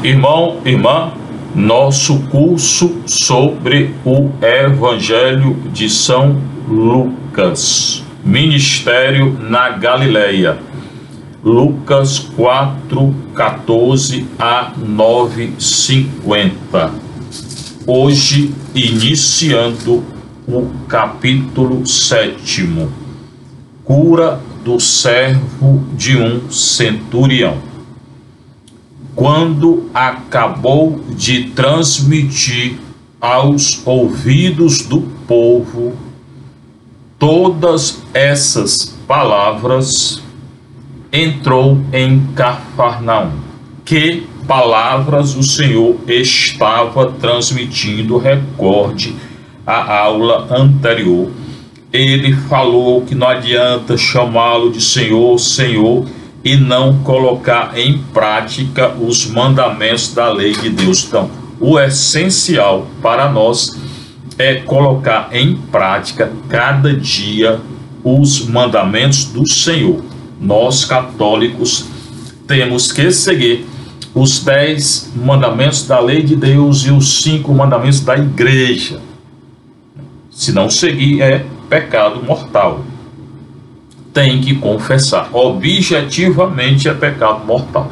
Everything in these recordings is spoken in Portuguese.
Irmão, irmã, nosso curso sobre o Evangelho de São Lucas, Ministério na Galileia, Lucas 4:14 a 9:50. Hoje, iniciando o capítulo 7, cura do servo de um centurião. Quando acabou de transmitir aos ouvidos do povo todas essas palavras, entrou em Cafarnaum. Que palavras o Senhor estava transmitindo? Recorde a aula anterior. Ele falou que não adianta chamá-lo de Senhor, Senhor, e não colocar em prática os mandamentos da lei de Deus. Então, o essencial para nós é colocar em prática cada dia os mandamentos do Senhor. Nós, católicos, temos que seguir os 10 mandamentos da lei de Deus e os 5 mandamentos da igreja. Se não seguir, é pecado mortal. Tem que confessar. Objetivamente é pecado mortal.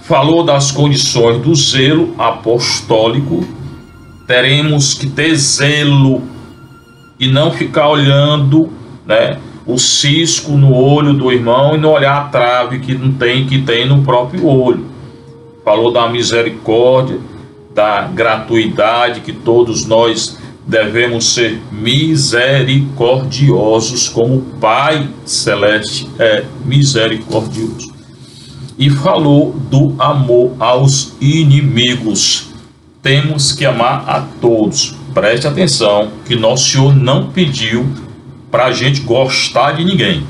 Falou das condições do zelo apostólico. Teremos que ter zelo e não ficar olhando, o cisco no olho do irmão e não olhar a trave que tem no próprio olho. Falou da misericórdia, da gratuidade, que todos nós devemos ser misericordiosos, como o Pai Celeste é misericordioso. E falou do amor aos inimigos. Temos que amar a todos. Preste atenção que Nosso Senhor não pediu para a gente gostar de ninguém.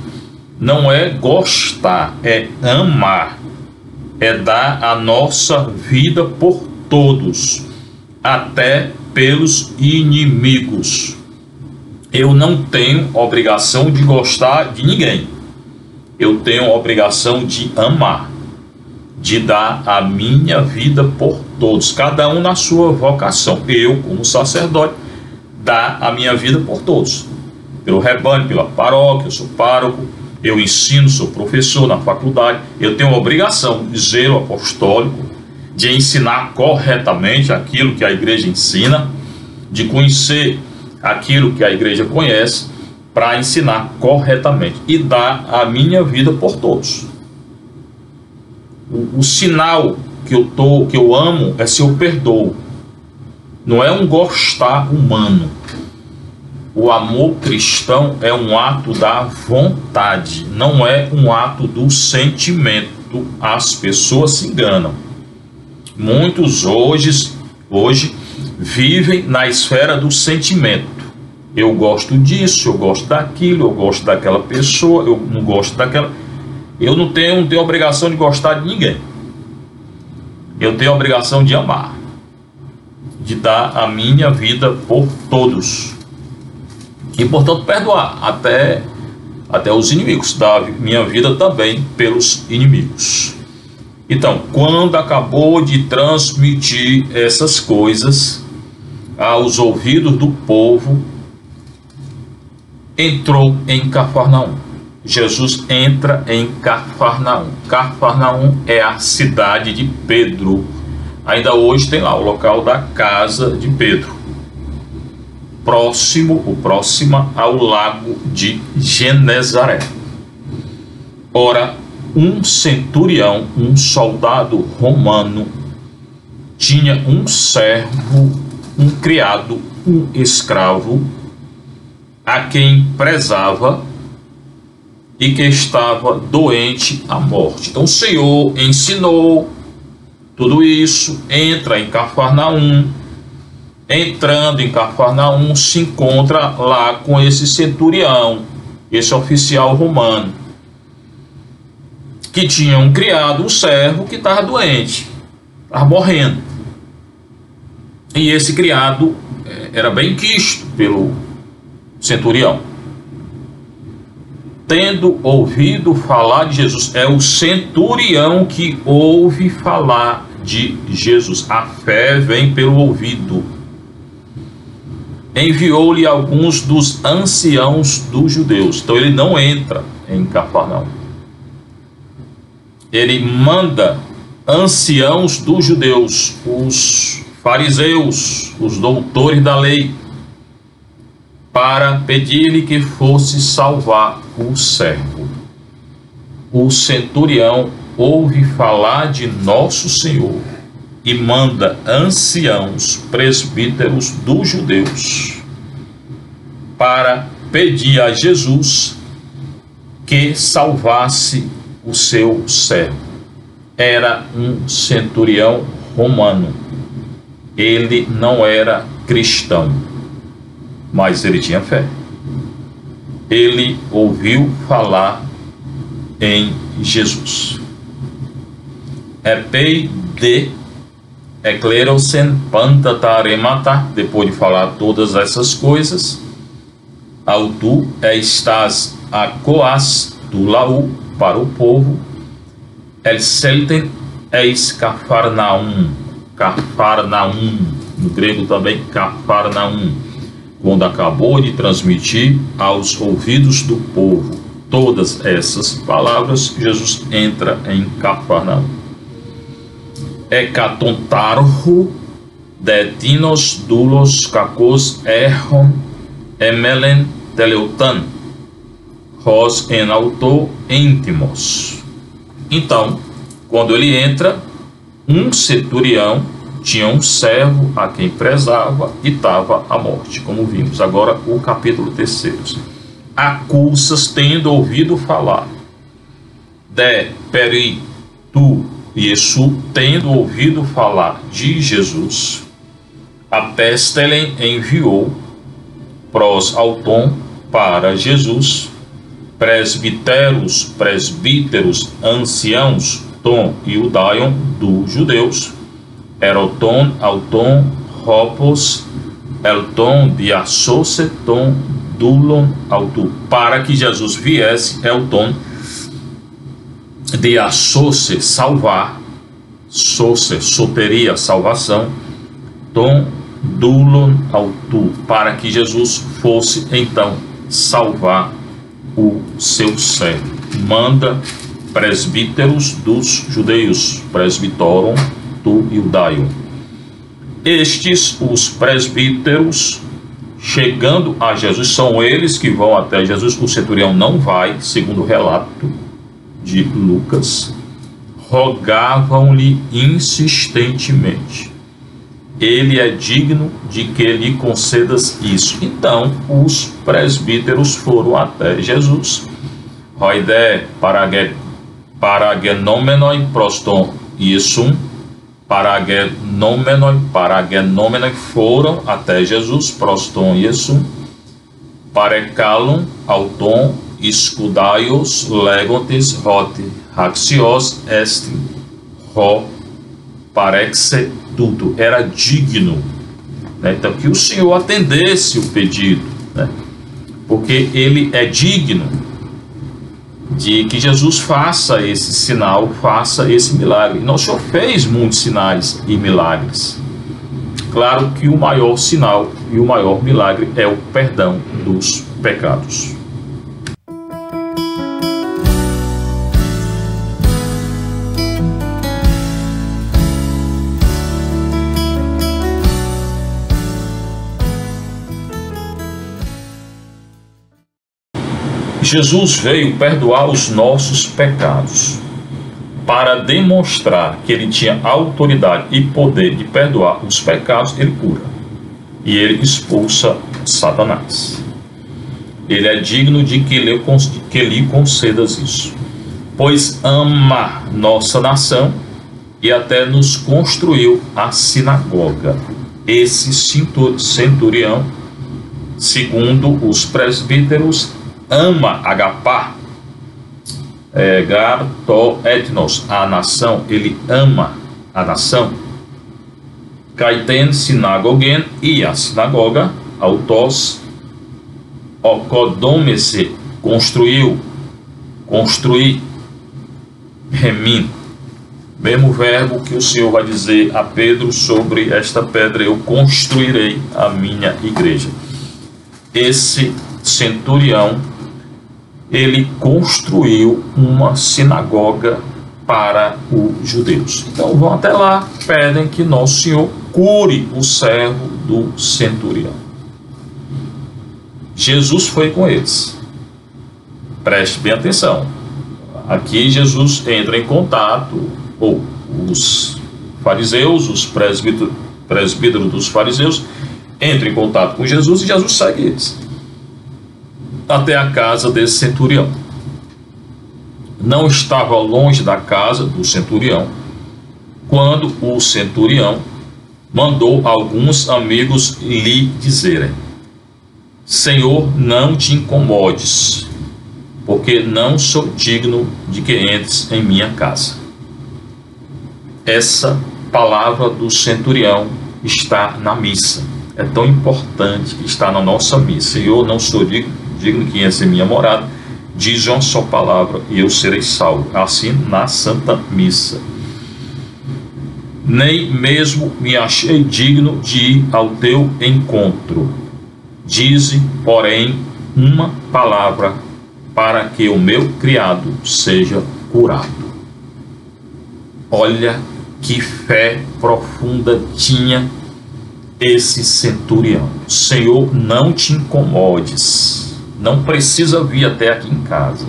Não é gostar, é amar. É dar a nossa vida por todos, até pelos inimigos. Eu não tenho obrigação de gostar de ninguém. Eu tenho obrigação de amar, de dar a minha vida por todos, cada um na sua vocação. Eu, como sacerdote, dar a minha vida por todos, pelo rebanho, pela paróquia. Eu sou pároco, eu ensino, sou professor na faculdade. Eu tenho a obrigação de zelo apostólico, de ensinar corretamente aquilo que a igreja ensina, de conhecer aquilo que a igreja conhece, para ensinar corretamente e dar a minha vida por todos. O sinal que eu amo é se eu perdoo. Não é um gostar humano. O amor cristão é um ato da vontade, não é um ato do sentimento. As pessoas se enganam. Muitos hoje vivem na esfera do sentimento. Eu gosto disso, eu gosto daquilo, eu gosto daquela pessoa, eu não gosto daquela. Eu não tenho obrigação de gostar de ninguém. Eu tenho a obrigação de amar, de dar a minha vida por todos. E, portanto, perdoar até os inimigos, dar minha vida também pelos inimigos. Então, quando acabou de transmitir essas coisas aos ouvidos do povo, entrou em Cafarnaum. Jesus entra em Cafarnaum. Cafarnaum é a cidade de Pedro. Ainda hoje tem lá o local da casa de Pedro, próxima ao lago de Genezaré. Ora, um centurião, um soldado romano, tinha um servo, um criado, um escravo, a quem prezava e que estava doente à morte. Então o Senhor ensinou tudo isso. Entra em Cafarnaum. Entrando em Cafarnaum, se encontra lá com esse centurião, esse oficial romano, que tinha um criado, um servo que estava doente, estava morrendo. E esse criado era bem quisto pelo centurião. tendo ouvido falar de Jesus. É o centurião que ouve falar de Jesus. A fé vem pelo ouvido. Enviou-lhe alguns dos anciãos dos judeus. Então ele não entra em Cafarnaum. Ele manda anciãos dos judeus, os fariseus, os doutores da lei, para pedir-lhe que fosse salvar o servo. O centurião ouve falar de nosso Senhor e manda anciãos, presbíteros dos judeus, para pedir a Jesus que salvasse o seu servo. Era um centurião romano. Ele não era cristão, mas ele tinha fé. Ele ouviu falar em Jesus. Epei de Eclerosen pantataremata. Depois de falar todas essas coisas, autu estás a coas do laú para o povo, el selten eis Cafarnaum. Cafarnaum, no grego também Cafarnaum, quando acabou de transmitir aos ouvidos do povo todas essas palavras, Jesus entra em Cafarnaum. Ekatontarhu detinos doulos kakos erron emelen teleutan hos en auto íntimos. Então, quando ele entra, um centurião tinha um servo a quem prezava e estava à morte, como vimos. Agora o capítulo 3. Acusas, tendo ouvido falar de peri tu Iesu, tendo ouvido falar de Jesus, a pestelen enviou pros auton para Jesus, presbíteros, anciãos, Tom e Udaion dos judeus, Eroton, Auton, Ropos, Elton, Diassose, Tom, Dulon, Autu, para que Jesus viesse, Elton, Diassose, salvar, Sose, soteria, salvação, Tom, Dulon, Autu, para que Jesus fosse então salvar o seu servo. Manda presbíteros dos judeus, presbitorum tu Iudaium. Estes, os presbíteros, chegando a Jesus, são eles que vão até Jesus. O centurião não vai, segundo o relato de Lucas. Rogavam-lhe insistentemente: ele é digno de que lhe concedas isso. Então os presbíteros foram até Jesus. Roide paragenomenoi proston Iesum, paragenomenoi foram até Jesus, proston Iesum, parecalum auton escudaios legontes rote haxios est ro parexe tudo. Era digno, né? Então que o Senhor atendesse o pedido, né? Porque ele é digno de que Jesus faça esse sinal, faça esse milagre. E nosso Senhor fez muitos sinais e milagres. Claro que o maior sinal e o maior milagre é o perdão dos pecados. Jesus veio perdoar os nossos pecados. Para demonstrar que ele tinha autoridade e poder de perdoar os pecados, ele cura. E ele expulsa Satanás. Ele é digno de que lhe concedas isso. Pois ama nossa nação e até nos construiu a sinagoga. Esse centurião, segundo os presbíteros, ama agapar, garto etnos, a nação. Ele ama a nação. Kaiten sinagogen, e a sinagoga, autos okodomese, construiu, construir, remim, mesmo verbo que o Senhor vai dizer a Pedro: sobre esta pedra eu construirei a minha igreja. Esse centurião, ele construiu uma sinagoga para os judeus. Então vão até lá, pedem que Nosso Senhor cure o servo do centurião. Jesus foi com eles. Preste bem atenção. Aqui Jesus entra em contato, ou os fariseus, os presbíteros dos fariseus, entram em contato com Jesus e Jesus segue eles até a casa desse centurião. Não estava longe da casa do centurião quando o centurião mandou alguns amigos lhe dizerem: Senhor, não te incomodes, porque não sou digno de que entres em minha casa. Essa palavra do centurião está na missa. É tão importante que está na nossa missa. Senhor, não sou digno que entres em minha morada. Diz uma só palavra e eu serei salvo. Assim na Santa Missa. Nem mesmo me achei digno de ir ao teu encontro. Dize, porém, uma palavra para que o meu criado seja curado. Olha que fé profunda tinha esse centurião. Senhor, não te incomodes, não precisa vir até aqui em casa,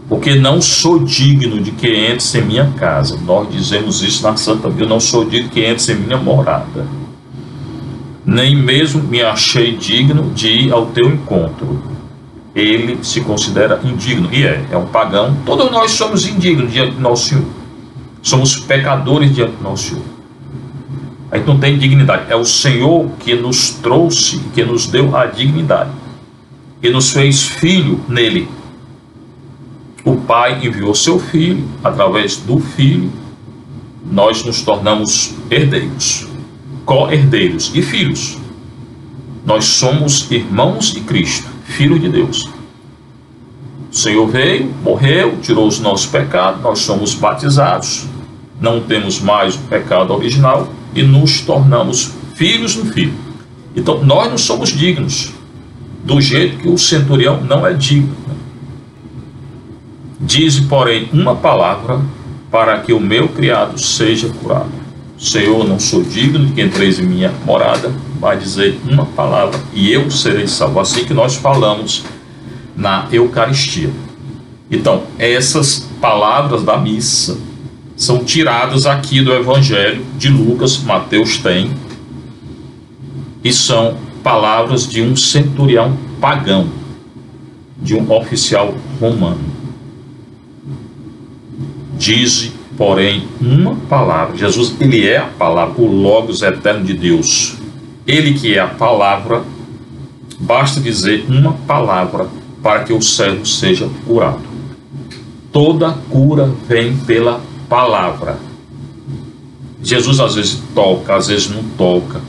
porque não sou digno de que entres em minha casa. Nós dizemos isso na Santa Bíblia: eu não sou digno de que entres em minha morada. Nem mesmo me achei digno de ir ao teu encontro. Ele se considera indigno, e é um pagão. Todos nós somos indignos diante do nosso Senhor. Somos pecadores diante do nosso Senhor. A gente não tem dignidade. É o Senhor que nos trouxe, que nos deu a dignidade, que nos fez filho nele. O Pai enviou seu Filho, através do Filho nós nos tornamos herdeiros, co-herdeiros e filhos. Nós somos irmãos de Cristo, filho de Deus. O Senhor veio, morreu, tirou os nossos pecados, nós somos batizados, não temos mais o pecado original e nos tornamos filhos no Filho. Então nós não somos dignos, do jeito que o centurião não é digno. Dize, porém, uma palavra para que o meu criado seja curado. Senhor, não sou digno de que entreis em minha morada, vai dizer uma palavra e eu serei salvo. Assim que nós falamos na Eucaristia. Então, essas palavras da missa são tiradas aqui do Evangelho de Lucas. Mateus tem, e são palavras de um centurião pagão, de um oficial romano. Dize, porém, uma palavra. Jesus, ele é a palavra, o Logos eterno de Deus. Ele que é a palavra, basta dizer uma palavra para que o servo seja curado. Toda cura vem pela palavra. Jesus às vezes toca, às vezes não toca,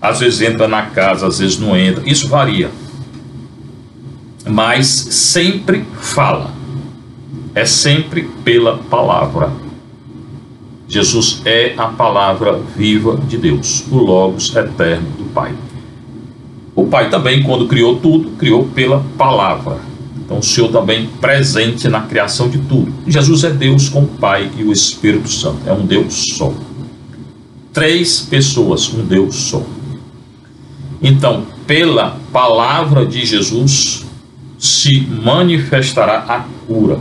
às vezes entra na casa, às vezes não entra, isso varia, mas sempre fala, é sempre pela palavra. Jesus é a palavra viva de Deus, o Logos eterno do Pai. O Pai também, quando criou tudo, criou pela palavra. Então o Senhor também presente na criação de tudo. Jesus é Deus com o Pai e o Espírito Santo, é um Deus só. Três pessoas, um Deus só. Então, pela palavra de Jesus se manifestará a cura.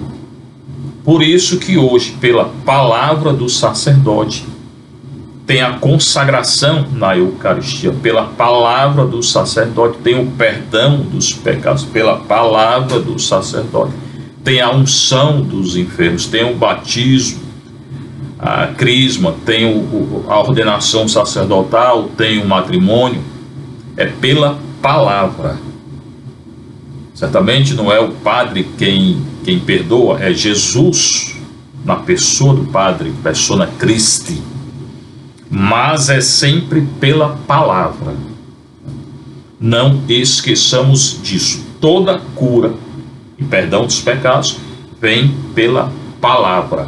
Por isso que hoje, pela palavra do sacerdote, tem a consagração na Eucaristia. Pela palavra do sacerdote tem o perdão dos pecados. Pela palavra do sacerdote tem a unção dos enfermos, tem o batismo, a crisma, tem a ordenação sacerdotal, tem o matrimônio. É pela palavra. Certamente não é o Padre quem perdoa, é Jesus na pessoa do Padre, persona Christi. Mas é sempre pela palavra. Não esqueçamos disso. Toda cura e perdão dos pecados vem pela palavra.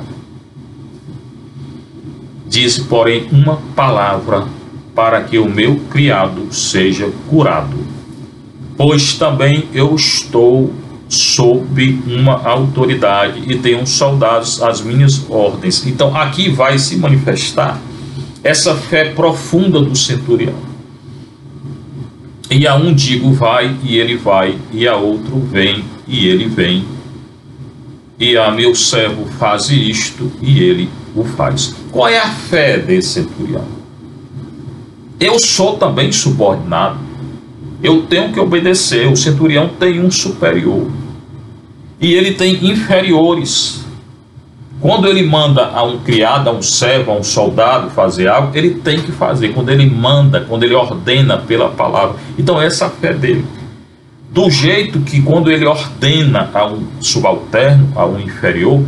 Diz, porém, uma palavra para que o meu criado seja curado. Pois também eu estou sob uma autoridade e tenho soldados às minhas ordens. Então aqui vai se manifestar essa fé profunda do centurião. E a um digo vai e ele vai, e a outro vem e ele vem, e a meu servo faz isto e ele o faz. Qual é a fé desse centurião? Eu sou também subordinado, eu tenho que obedecer. O centurião tem um superior e ele tem inferiores. Quando ele manda a um criado, a um servo, a um soldado fazer algo, ele tem que fazer. Quando ele manda, quando ele ordena pela palavra. Então essa é a fé dele. Do jeito que quando ele ordena a um subalterno, a um inferior,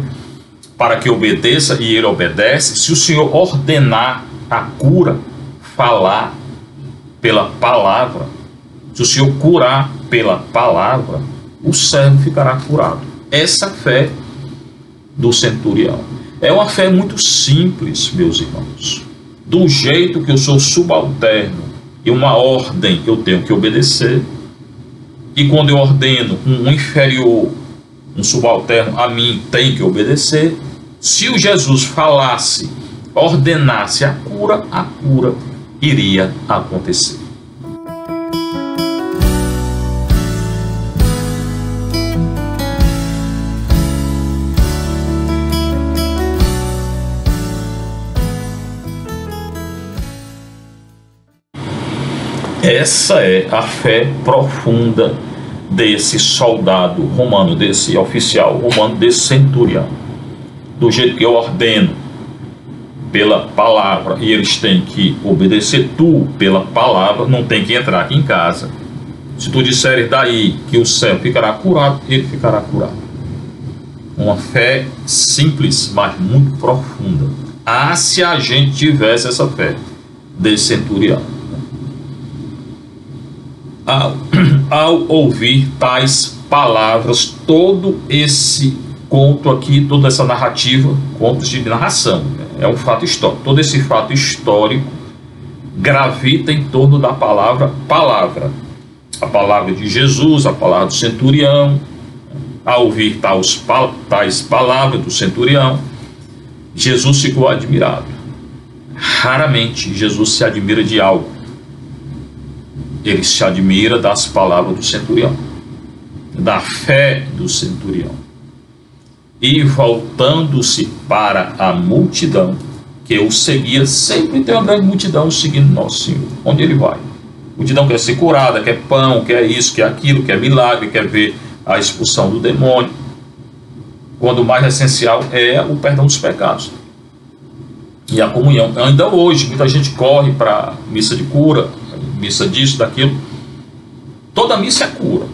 para que obedeça e ele obedece, se o Senhor ordenar a cura, falar pela palavra, se o Senhor curar pela palavra, o servo ficará curado. Essa fé do centurião é uma fé muito simples, meus irmãos. Do jeito que eu sou subalterno e uma ordem eu tenho que obedecer, e quando eu ordeno um inferior, um subalterno a mim tem que obedecer. Se o Jesus falasse, ordenasse a cura iria acontecer. Essa é a fé profunda desse soldado romano, desse oficial romano, desse centurião. Do jeito que eu ordeno pela palavra e eles têm que obedecer tu pela palavra, não tem que entrar aqui em casa. Se tu disseres daí que o servo ficará curado, ele ficará curado. Uma fé simples, mas muito profunda. Ah, se a gente tivesse essa fé desse centurião. Ao ouvir tais palavras, todo esse conto aqui, toda essa narrativa, contos de narração, é um fato histórico. Todo esse fato histórico gravita em torno da palavra. A palavra de Jesus, a palavra do centurião. Ao ouvir tais palavras do centurião, Jesus ficou admirado. Raramente Jesus se admira de algo. Ele se admira das palavras do centurião, da fé do centurião. E voltando-se para a multidão que o seguia, sempre tem uma grande multidão seguindo nosso Senhor, onde ele vai. A multidão quer ser curada, quer pão, quer isso, quer aquilo, quer milagre, quer ver a expulsão do demônio. Quando o mais essencial é o perdão dos pecados e a comunhão. Ainda hoje, muita gente corre para missa de cura, missa disso, daquilo. Toda missa é cura.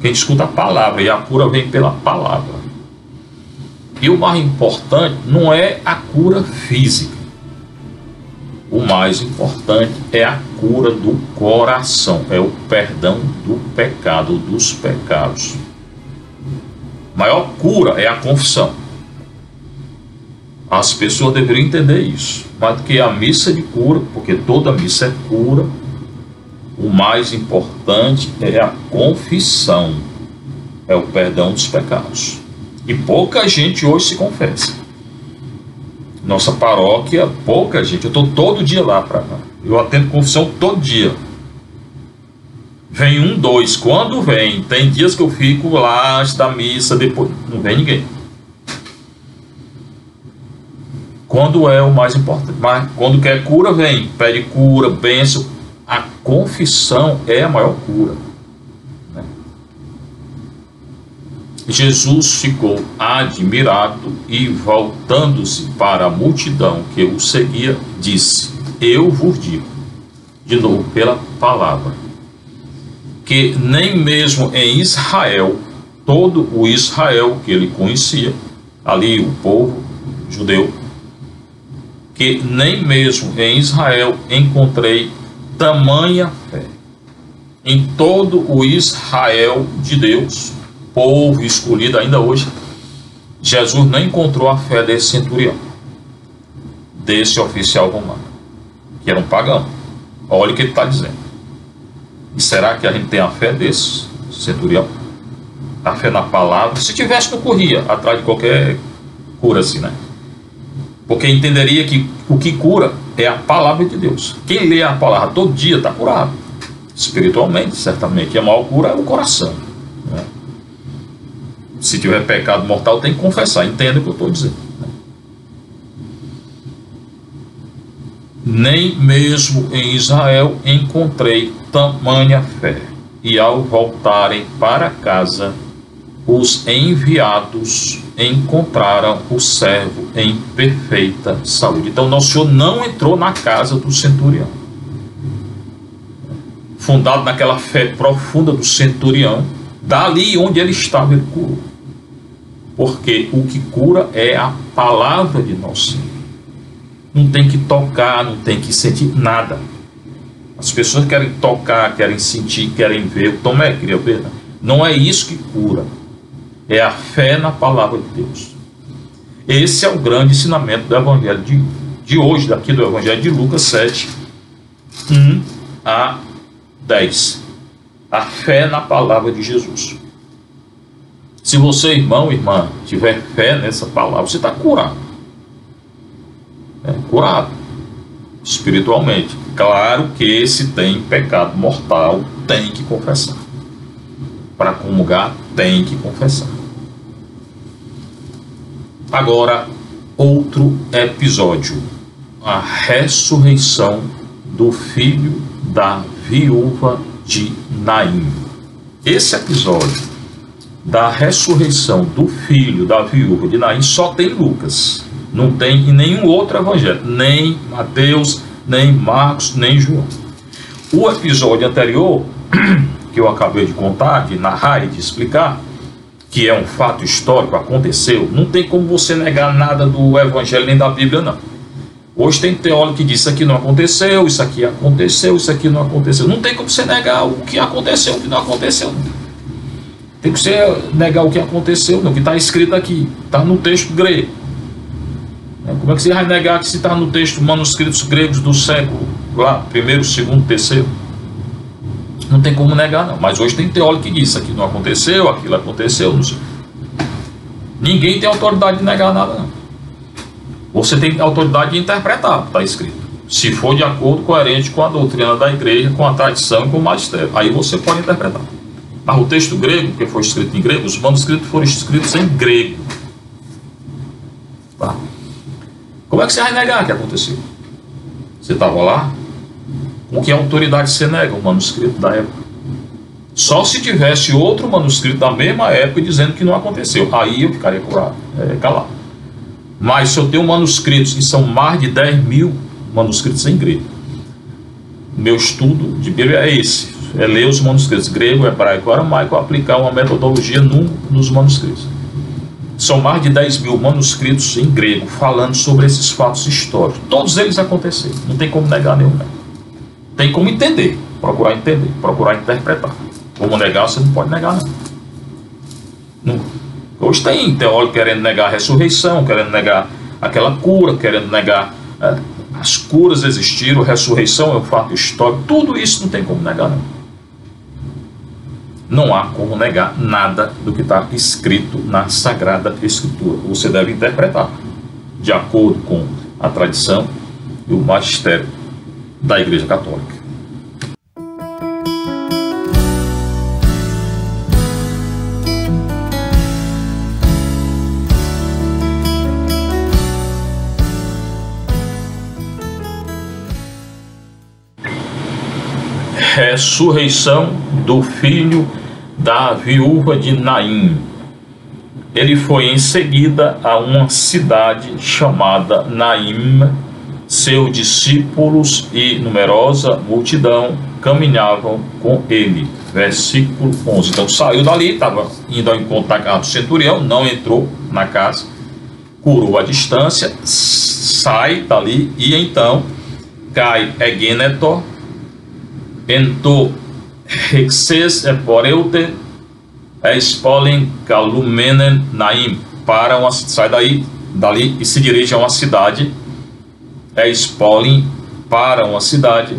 Quem escuta a palavra, e a cura vem pela palavra. E o mais importante não é a cura física. O mais importante é a cura do coração, é o perdão do pecado, dos pecados. A maior cura é a confissão. As pessoas deveriam entender isso. Mas que a missa de cura, porque toda missa é cura, o mais importante é a confissão, é o perdão dos pecados. E pouca gente hoje se confessa. Nossa paróquia, pouca gente. Eu estou todo dia lá para cá. Eu atendo confissão todo dia. Vem um, dois. Quando vem, tem dias que eu fico lá antes da missa, depois não vem ninguém. Quando é o mais importante. Mas quando quer cura, vem. Pede cura, bênção. A confissão é a maior cura. Né? Jesus ficou admirado e, voltando-se para a multidão que o seguia, disse: eu vos digo, de novo pela palavra, que nem mesmo em Israel, todo o Israel que ele conhecia, ali o povo judeu, que nem mesmo em Israel encontrei tamanha fé. Em todo o Israel de Deus, povo escolhido ainda hoje, Jesus não encontrou a fé desse centurião, desse oficial romano, que era um pagão. Olha o que ele está dizendo. E será que a gente tem a fé desse centurião? A fé na palavra? Se tivesse, não corria atrás de qualquer cura assim, né? Porque entenderia que o que cura é a palavra de Deus. Quem lê a palavra todo dia está curado. Espiritualmente, certamente. E a maior cura é o coração, né? Se tiver pecado mortal, tem que confessar. Entenda o que eu estou dizendo, né? Nem mesmo em Israel encontrei tamanha fé. E ao voltarem para casa, os enviados encontraram o servo em perfeita saúde. Então, Nosso Senhor não entrou na casa do centurião. Fundado naquela fé profunda do centurião, dali onde ele estava, ele curou. Porque o que cura é a palavra de Nosso Senhor. Não tem que tocar, não tem que sentir nada. As pessoas querem tocar, querem sentir, querem ver. Tomé, queria ver, né? Não é isso que cura. É a fé na palavra de Deus. Esse é o grande ensinamento do Evangelho de hoje, daqui do Evangelho de Lucas 7, 1 a 10. A fé na palavra de Jesus. Se você, irmão, irmã, tiver fé nessa palavra, você está curado. É curado espiritualmente. Claro que se tem pecado mortal, tem que confessar. Para comungar, tem que confessar. Agora, outro episódio. A ressurreição do filho da viúva de Naim. Esse episódio da ressurreição do filho da viúva de Naim só tem Lucas. Não tem em nenhum outro evangelho. Nem Mateus, nem Marcos, nem João. O episódio anterior, que eu acabei de contar, de narrar e de explicar, que é um fato histórico, aconteceu, não tem como você negar nada do evangelho nem da Bíblia, não. Hoje tem teólogo que diz isso aqui não aconteceu, isso aqui aconteceu, isso aqui não aconteceu. Não tem como você negar o que aconteceu, o que não aconteceu, não. Tem que você negar o que aconteceu, não, o que está escrito aqui, está no texto grego. Como é que você vai negar que se está no texto manuscritos gregos do século, lá, primeiro, segundo, terceiro? Não tem como negar, não. Mas hoje tem teólogo que diz, isso aqui não aconteceu, aquilo aconteceu, não sei. Ninguém tem autoridade de negar nada, não. Você tem autoridade de interpretar o que está escrito. Se for de acordo, coerente com a doutrina da igreja, com a tradição e com o magistério. Aí você pode interpretar. Mas o texto grego, que foi escrito em grego, os manuscritos foram escritos em grego. Tá? Como é que você vai negar que aconteceu? Você estava lá? Com que autoridade você nega o manuscrito da época? Só se tivesse outro manuscrito da mesma época dizendo que não aconteceu. Aí eu ficaria calado. Mas se eu tenho manuscritos, que são mais de 10 mil manuscritos em grego, meu estudo de Bíblia é esse. É ler os manuscritos grego, hebraico, aramaico, aplicar uma metodologia nos manuscritos. São mais de 10 mil manuscritos em grego falando sobre esses fatos históricos. Todos eles aconteceram. Não tem como negar nenhum. Tem como entender, procurar interpretar. Como negar, você não pode negar, não. Hoje tem teólogo querendo negar a ressurreição, querendo negar aquela cura, querendo negar as curas existiram, a ressurreição é um fato histórico. Tudo isso não tem como negar, não. Não há como negar nada do que está escrito na Sagrada Escritura. Você deve interpretar de acordo com a tradição e o magistério da Igreja Católica. Ressurreição do filho da viúva de Naim. Ele foi em seguida a uma cidade chamada Naim. Seus discípulos e numerosa multidão caminhavam com ele. Versículo 11. Então saiu dali, estava indo ao encontro da casa do centurião, não entrou na casa, curou a distância, sai dali e então cai Egenetor, ento hexes eporeute Espolen Kalumenen Naim, sai dali e se dirige a uma cidade. Espolen, para uma cidade,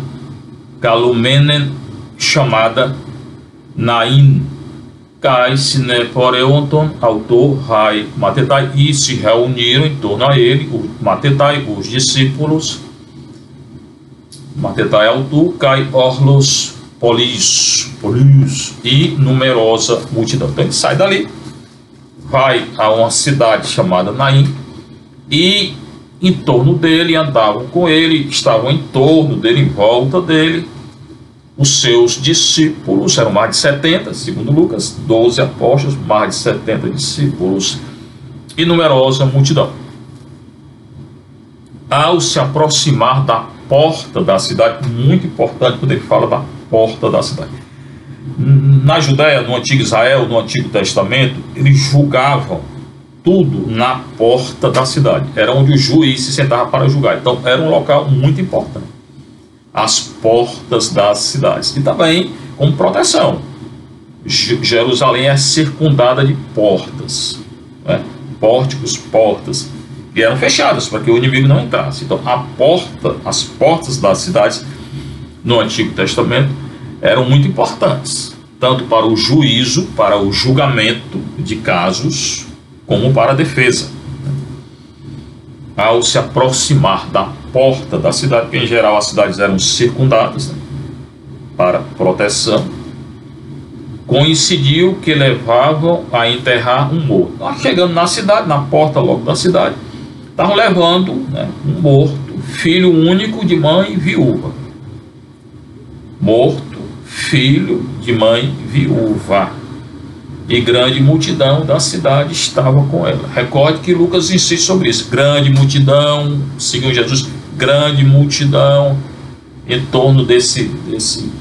Kalumenen, chamada Naim. Kai Sineporeonton, autor Rai Matetai, e se reuniram em torno a ele, o Matetai, os discípulos. Matetai autor, Kai Orlos Polis, e numerosa multidão. Então ele sai dali, vai a uma cidade chamada Naim, e em torno dele andavam com ele, estavam em torno dele, em volta dele, os seus discípulos. Eram mais de 70, segundo Lucas, 12 apóstolos, mais de 70 discípulos e numerosa multidão. Ao se aproximar da porta da cidade, muito importante quando ele fala da porta da cidade. Na Judéia, no Antigo Israel, no Antigo Testamento, eles julgavam tudo na porta da cidade. Era onde o juiz se sentava para julgar. Então era um local muito importante. As portas das cidades. E também como proteção. Jerusalém é circundada de portas, né? Pórticos, portas, que eram fechadas para que o inimigo não entrasse. Então as portas das cidades no Antigo Testamento eram muito importantes, tanto para o juízo, para o julgamento de casos, como para a defesa. Ao se aproximar da porta da cidade, porque em geral as cidades eram circundadas, né, para proteção, coincidiu que levavam a enterrar um morto. Chegando na cidade, na porta logo da cidade, estavam levando, né, um morto, filho único de mãe viúva. Morto, filho de mãe viúva. E grande multidão da cidade estava com ela. Recorde que Lucas insiste sobre isso. Grande multidão, seguiu Jesus, grande multidão em torno desse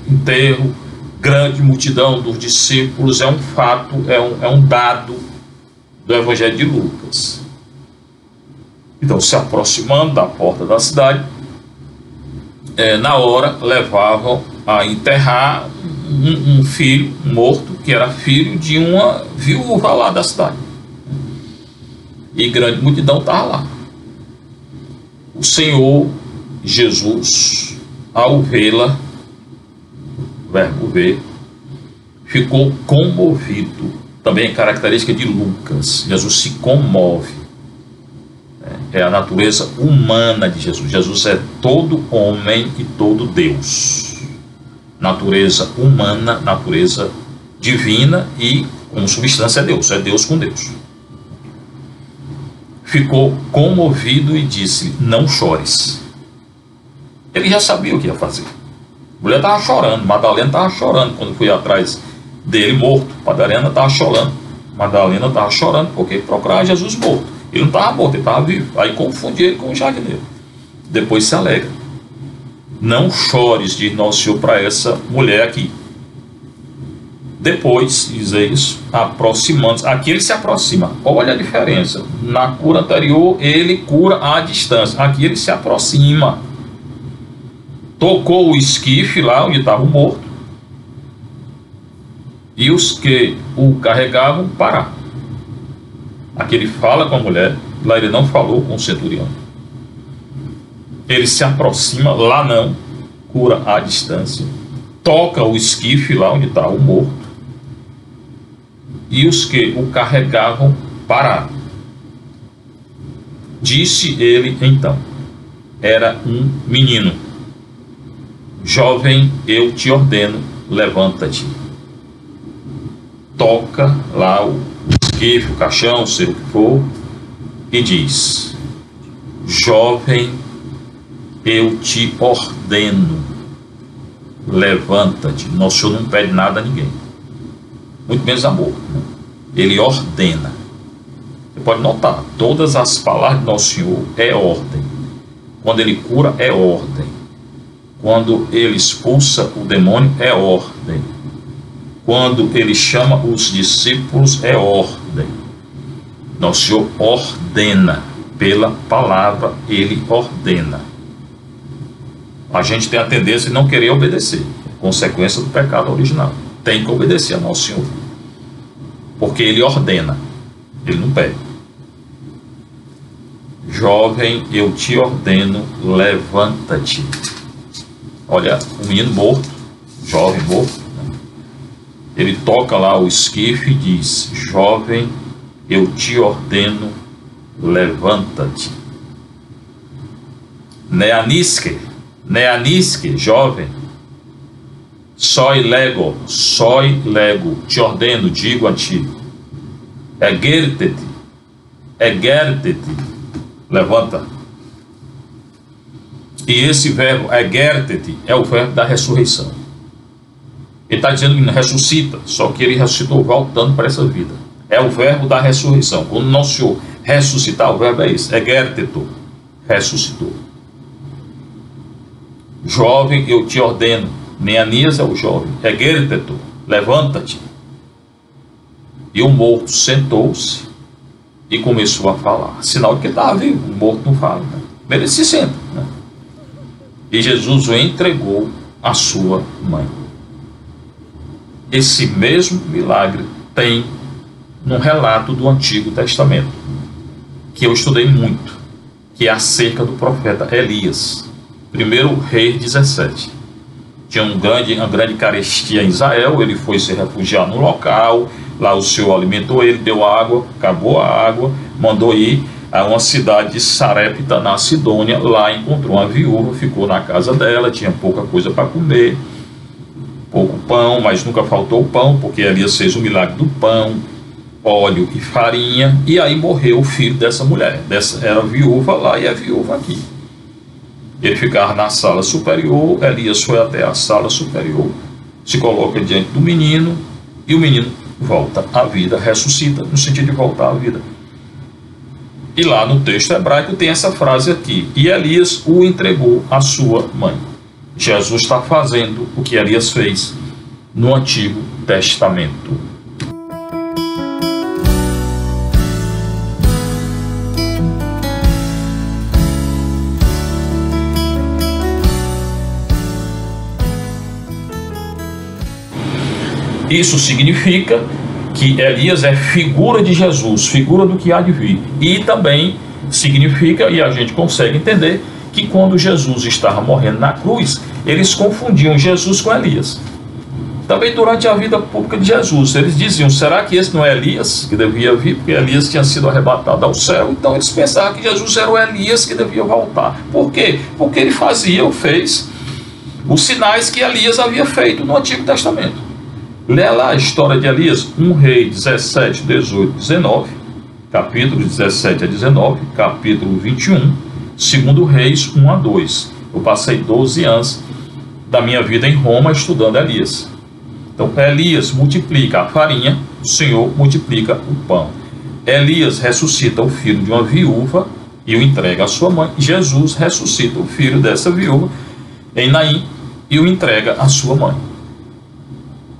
enterro. Grande multidão dos discípulos. É um fato, é um dado do Evangelho de Lucas. Então, se aproximando da porta da cidade, na hora levavam a enterrar um filho morto, que era filho de uma viúva lá da cidade. E grande multidão estava lá. O Senhor Jesus, ao vê-la, verbo ver, ficou comovido. Também é característica de Lucas. Jesus se comove. É a natureza humana de Jesus. Jesus é todo homem e todo Deus. Natureza humana, natureza divina, e como substância é Deus com Deus. Ficou comovido e disse: não chores. Ele já sabia o que ia fazer. A mulher estava chorando, Madalena estava chorando quando foi atrás dele morto. Madalena estava chorando. Madalena estava chorando porque procurava Jesus morto. Ele não estava morto, ele estava vivo. Aí confunde ele com o jardineiro. Depois se alegra. Não chores, diz Nosso Senhor para essa mulher aqui. Depois, diz isso, aproximando-se. Aqui ele se aproxima. Olha a diferença. Na cura anterior, ele cura à distância. Aqui ele se aproxima. Tocou o esquife lá onde estava o morto. E os que o carregavam pararam. Aqui ele fala com a mulher. Lá ele não falou com o centurião. Ele se aproxima, lá não, cura à distância. Toca o esquife lá onde está o morto. E os que o carregavam pararam. Disse ele então: era um menino. Jovem, eu te ordeno, levanta-te. Toca lá o esquife, o caixão, seja o que for, e diz: jovem, eu te ordeno, levanta-te. Nosso Senhor não pede nada a ninguém, muito menos amor, né? Ele ordena. Você pode notar, todas as palavras de Nosso Senhor é ordem. Quando ele cura, é ordem. Quando ele expulsa o demônio, é ordem. Quando ele chama os discípulos, é ordem. Nosso Senhor ordena. Pela palavra, ele ordena. A gente tem a tendência de não querer obedecer, consequência do pecado original. Tem que obedecer a Nosso Senhor. porque ele ordena, ele não pede. Jovem, eu te ordeno, levanta-te. Olha, o menino morto, jovem morto, né? Ele toca lá o esquife e diz: jovem, eu te ordeno, levanta-te. Neanisque, jovem. Soi lego, te ordeno, digo a ti. Erguer-te, levanta. E esse verbo, erguer-te, é o verbo da ressurreição. Ele está dizendo que não ressuscita, só que ele ressuscitou voltando para essa vida. É o verbo da ressurreição. Quando o nosso Senhor ressuscitar, o verbo é esse, erguer-te, ressuscitou. Jovem, eu te ordeno. Neanias é o jovem. Erguer-te, levanta-te. E o morto sentou-se e começou a falar. Sinal de que estava vivo. O morto não fala, né? Ele se senta, né? E Jesus o entregou à sua mãe. Esse mesmo milagre tem num relato do Antigo Testamento, que eu estudei muito, que é acerca do profeta Elias. 1 Reis 17. Tinha uma grande carestia em Israel, ele foi se refugiar no local, lá o Senhor alimentou ele, deu água, acabou a água, mandou ir a uma cidade de Sarepta, na Sidônia. Lá encontrou uma viúva, ficou na casa dela, tinha pouca coisa para comer, pouco pão, mas nunca faltou pão, porque Elias fez o milagre do pão, óleo e farinha. E aí morreu o filho dessa mulher, era viúva lá e é viúva aqui. Ele ficava na sala superior, Elias foi até a sala superior, se coloca diante do menino, e o menino volta à vida, ressuscita, no sentido de voltar à vida. E lá no texto hebraico tem essa frase aqui: e Elias o entregou à sua mãe. Jesus está fazendo o que Elias fez no Antigo Testamento. Isso significa que Elias é figura de Jesus, figura do que há de vir. E também significa, e a gente consegue entender, que quando Jesus estava morrendo na cruz, eles confundiam Jesus com Elias. Também durante a vida pública de Jesus, eles diziam: será que esse não é Elias que devia vir? Porque Elias tinha sido arrebatado ao céu, então eles pensavam que Jesus era o Elias que devia voltar. Por quê? Porque ele fez os sinais que Elias havia feito no Antigo Testamento. Lê lá a história de Elias, 1 Rei 17, 18, 19, capítulo 17 a 19, capítulo 21, 2 Reis 1 a 2. Eu passei 12 anos da minha vida em Roma estudando Elias. Então, Elias multiplica a farinha, o Senhor multiplica o pão. Elias ressuscita o filho de uma viúva e o entrega à sua mãe. Jesus ressuscita o filho dessa viúva em Naim e o entrega à sua mãe.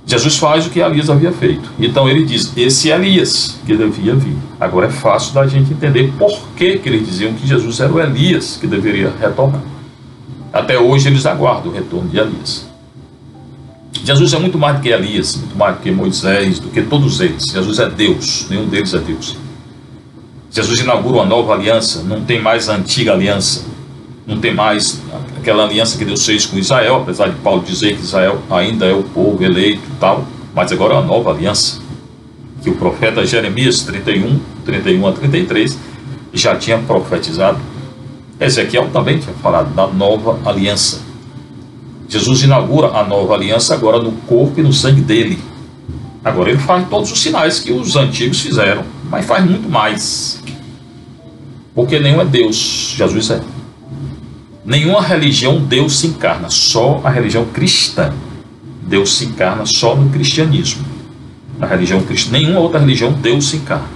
Jesus faz o que Elias havia feito. Então ele diz: esse é Elias que devia vir. Agora é fácil da gente entender por que eles diziam que Jesus era o Elias que deveria retornar. Até hoje eles aguardam o retorno de Elias. Jesus é muito mais do que Elias, muito mais do que Moisés, do que todos eles. Jesus é Deus, nenhum deles é Deus. Jesus inaugura uma nova aliança, não tem mais a antiga aliança, não tem mais aquela aliança que Deus fez com Israel, apesar de Paulo dizer que Israel ainda é o povo eleito e tal, mas agora é uma nova aliança, que o profeta Jeremias 31 a 33 já tinha profetizado. Ezequiel também tinha falado da nova aliança. Jesus inaugura a nova aliança agora no corpo e no sangue dele. Agora ele faz todos os sinais que os antigos fizeram, mas faz muito mais, porque nenhum é Deus, Jesus é. Nenhuma religião Deus se encarna, só a religião cristã. Deus se encarna só no cristianismo. Na religião cristã, nenhuma outra religião Deus se encarna.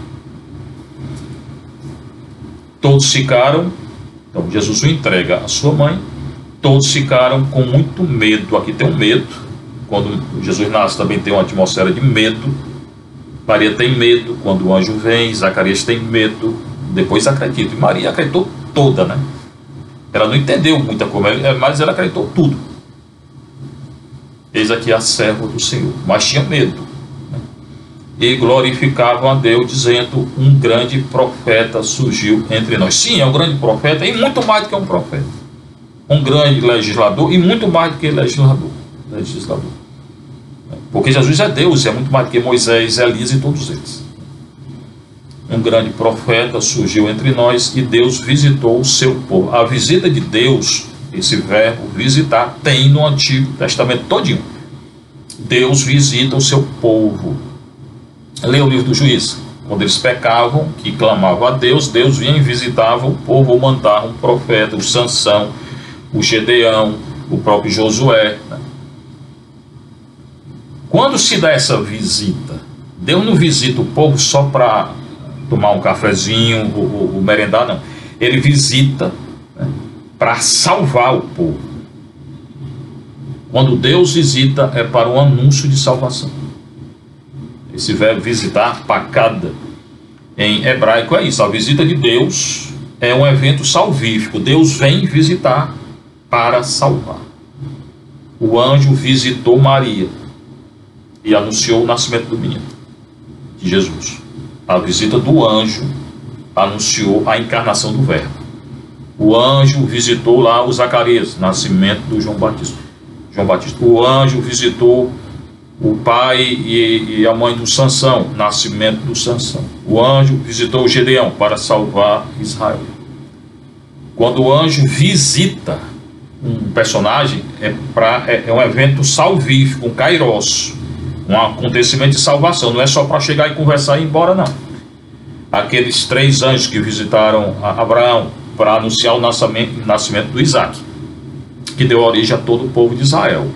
Todos ficaram, então Jesus o entrega à sua mãe, todos ficaram com muito medo. Aqui tem um medo, quando Jesus nasce também tem uma atmosfera de medo. Maria tem medo quando o anjo vem, Zacarias tem medo, depois acredita. E Maria acreditou toda, né? Ela não entendeu muita coisa, mas ela acreditou tudo. Eis aqui a serva do Senhor, mas tinha medo, né? e glorificavam a Deus, dizendo: um grande profeta surgiu entre nós. Sim, é um grande profeta, e muito mais do que um profeta. Um grande legislador, e muito mais do que legislador. Porque Jesus é Deus, é muito mais do que Moisés, Elias e todos eles. Um grande profeta surgiu entre nós, e Deus visitou o seu povo. A visita de Deus, esse verbo visitar, tem no Antigo Testamento todinho. Deus visita o seu povo. Leia o livro do Juiz. Quando eles pecavam, que clamavam a Deus, Deus vinha e visitava o povo, ou mandava um profeta, o Sansão, o Gedeão, o próprio Josué. Quando se dá essa visita, Deus não visita o povo só para tomar um cafezinho ou merendar, não. Ele visita, né, para salvar o povo. Quando Deus visita, é para um anúncio de salvação. Esse verbo visitar, pakada, em hebraico é isso. A visita de Deus é um evento salvífico. Deus vem visitar para salvar. O anjo visitou Maria e anunciou o nascimento do menino, de Jesus. A visita do anjo anunciou a encarnação do verbo. O anjo visitou lá o Zacarias, nascimento do João Batista. O anjo visitou o pai e a mãe do Sansão, nascimento do Sansão. O anjo visitou o Gedeão para salvar Israel. Quando o anjo visita um personagem, é um evento salvífico, um kairos, um acontecimento de salvação. Não é só para chegar e conversar e ir embora, não. Aqueles 3 anjos que visitaram Abraão para anunciar o nascimento do Isaac, que deu origem a todo o povo de Israel.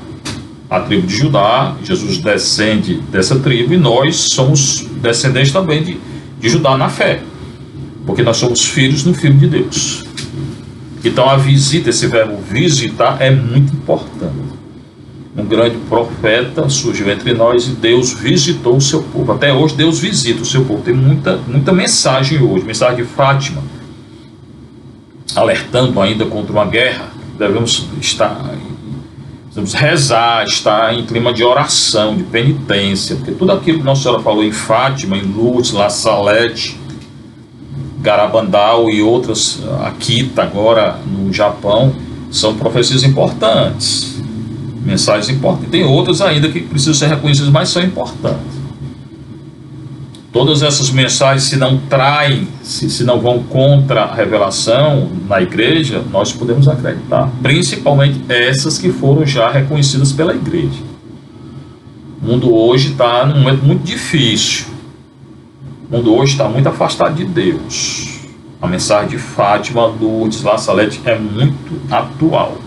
A tribo de Judá, Jesus descende dessa tribo, e nós somos descendentes também de Judá na fé, porque nós somos filhos no Filho de Deus. Então a visita, esse verbo visitar, é muito importante. Um grande profeta surgiu entre nós, e Deus visitou o seu povo. Até hoje Deus visita o seu povo. Tem muita mensagem hoje, mensagem de Fátima, alertando ainda contra uma guerra. Devemos rezar, estar em clima de oração, de penitência, porque tudo aquilo que Nossa Senhora falou em Fátima, em Lourdes, La Salete, Garabandal e outras, Akita agora no Japão, são profecias importantes, mensagens importantes. Tem outras ainda que precisam ser reconhecidas, mas são importantes. Todas essas mensagens, se não traem, se não vão contra a revelação na igreja, nós podemos acreditar. Principalmente essas que foram já reconhecidas pela igreja. O mundo hoje está num momento muito difícil. O mundo hoje está muito afastado de Deus. A mensagem de Fátima, Lourdes, La Salete é muito atual.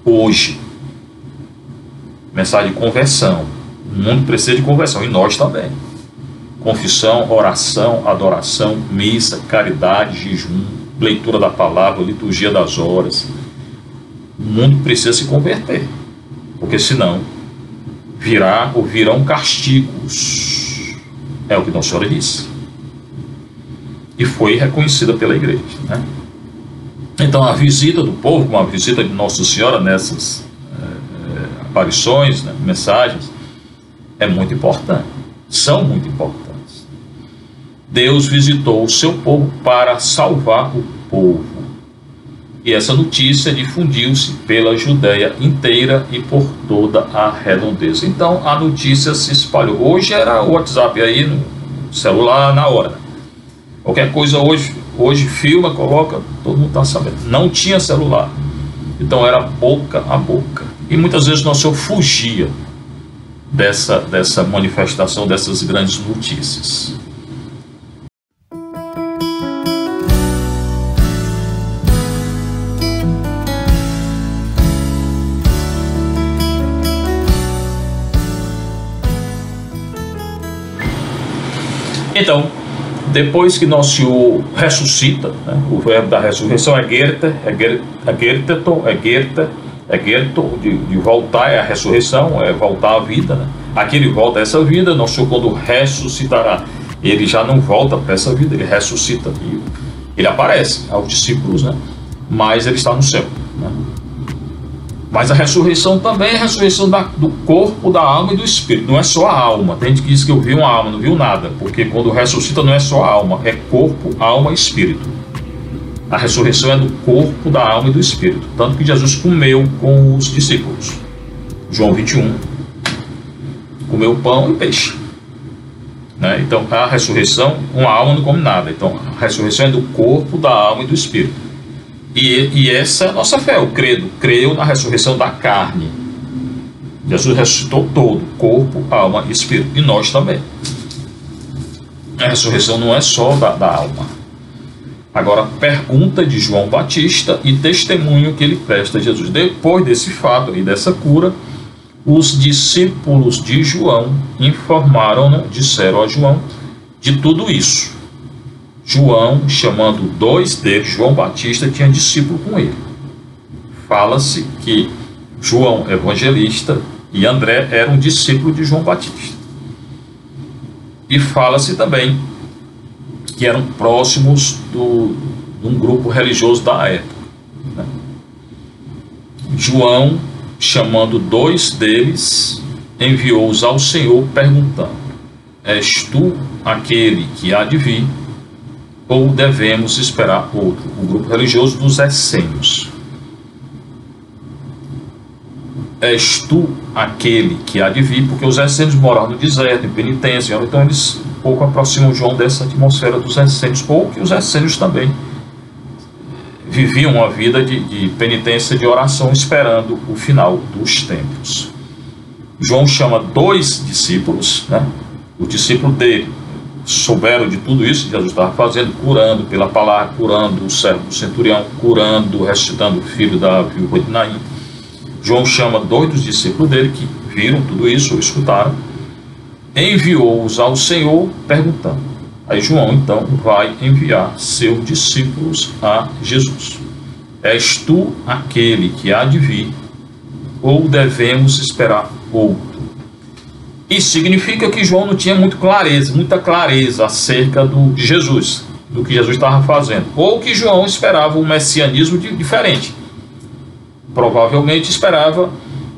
Hoje. Mensagem de conversão. O mundo precisa de conversão, e nós também. Confissão, oração, adoração, missa, caridade, jejum, leitura da palavra, liturgia das horas. O mundo precisa se converter, porque senão virão castigos. É o que Nossa Senhora disse. E foi reconhecida pela igreja, né? Então a visita do povo, como a visita de Nossa Senhora nessas aparições, né, mensagens, é muito importante. São muito importantes. Deus visitou o seu povo para salvar o povo. E essa notícia difundiu-se pela Judéia inteira e por toda a redondeza. Então a notícia se espalhou. Hoje era o WhatsApp aí no celular na hora. Qualquer coisa hoje filma, coloca, todo mundo está sabendo. Não tinha celular. Então era boca a boca. E muitas vezes Nosso Senhor fugia dessa manifestação, dessas grandes notícias. Então, depois que Nosso Senhor ressuscita, né, o verbo da ressurreição é gerto, de voltar, é a ressurreição, é voltar à vida, né? Aqui ele volta a essa vida. Nosso Senhor, quando ressuscitará, ele já não volta para essa vida, ele ressuscita, ele aparece aos discípulos, né? Mas ele está no céu, né? Mas a ressurreição também é a ressurreição do corpo, da alma e do espírito. Não é só a alma. Tem gente que diz que eu vi uma alma, não viu nada. Porque quando ressuscita não é só a alma, é corpo, alma e espírito. A ressurreição é do corpo, da alma e do espírito. Tanto que Jesus comeu com os discípulos. João 21. Comeu pão e peixe. Né? Então a ressurreição, uma alma não come nada. Então a ressurreição é do corpo, da alma e do espírito. E essa é a nossa fé, o credo. Creio na ressurreição da carne. Jesus ressuscitou todo, corpo, alma e espírito. E nós também. A ressurreição não é só da alma. Agora, pergunta de João Batista e testemunho que ele presta a Jesus. Depois desse fato e dessa cura, os discípulos de João informaram, disseram a João de tudo isso. João, chamando dois deles, João Batista tinha discípulo com ele. Fala-se que João Evangelista e André eram discípulos de João Batista. E fala-se também que eram próximos de um grupo religioso da época. Né? João, chamando dois deles, enviou-os ao Senhor perguntando: és tu aquele que há de vir, ou devemos esperar outro? O grupo religioso dos essênios. És tu aquele que há de vir? Porque os essênios moravam no deserto, em penitência, então eles pouco aproximam João dessa atmosfera dos essênios, ou que os essênios também viviam uma vida de penitência, de oração, esperando o final dos tempos. João chama dois discípulos, né? O discípulo dele souberam de tudo isso que Jesus estava fazendo, curando pela palavra, curando o servo do centurião, curando, ressuscitando o filho da viúva de Naim. João chama dois dos discípulos dele que viram tudo isso, ou escutaram, enviou-os ao Senhor perguntando. Aí João então vai enviar seus discípulos a Jesus. És tu aquele que há de vir, ou devemos esperar outro? Isso significa que João não tinha muita clareza acerca de Jesus, do que Jesus estava fazendo. Ou que João esperava um messianismo diferente. Provavelmente esperava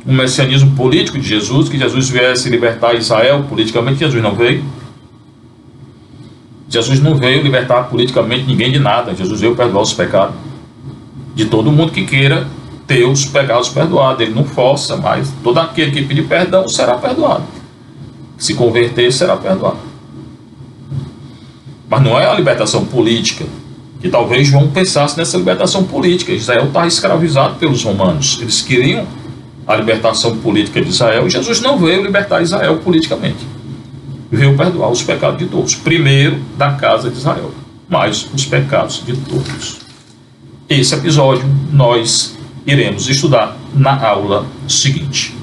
um messianismo político de Jesus, que Jesus viesse libertar Israel politicamente. Jesus não veio. Jesus não veio libertar politicamente ninguém de nada. Jesus veio perdoar os pecados de todo mundo que queira ter os pecados perdoados. Ele não força, mas todo aquele que pedir perdão será perdoado. Se converter, será perdoado. Mas não é a libertação política, que talvez João pensasse nessa libertação política. Israel estava escravizado pelos romanos. Eles queriam a libertação política de Israel, e Jesus não veio libertar Israel politicamente. Veio perdoar os pecados de todos. Primeiro da casa de Israel, mas os pecados de todos. Esse episódio nós iremos estudar na aula seguinte.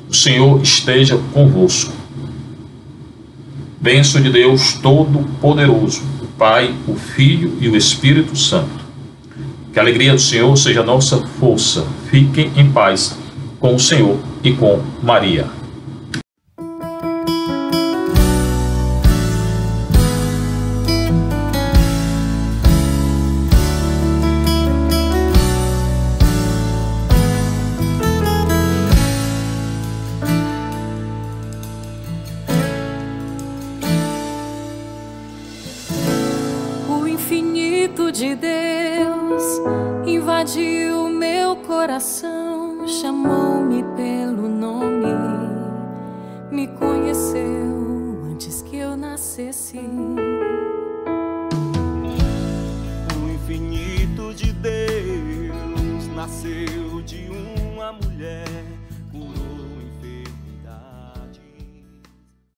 O Senhor esteja convosco. Bênção de Deus Todo-Poderoso, o Pai, o Filho e o Espírito Santo. Que a alegria do Senhor seja a nossa força. Fiquem em paz com o Senhor e com Maria. De Deus invadiu meu coração, chamou-me pelo nome, me conheceu antes que eu nascesse. O infinito de Deus nasceu de um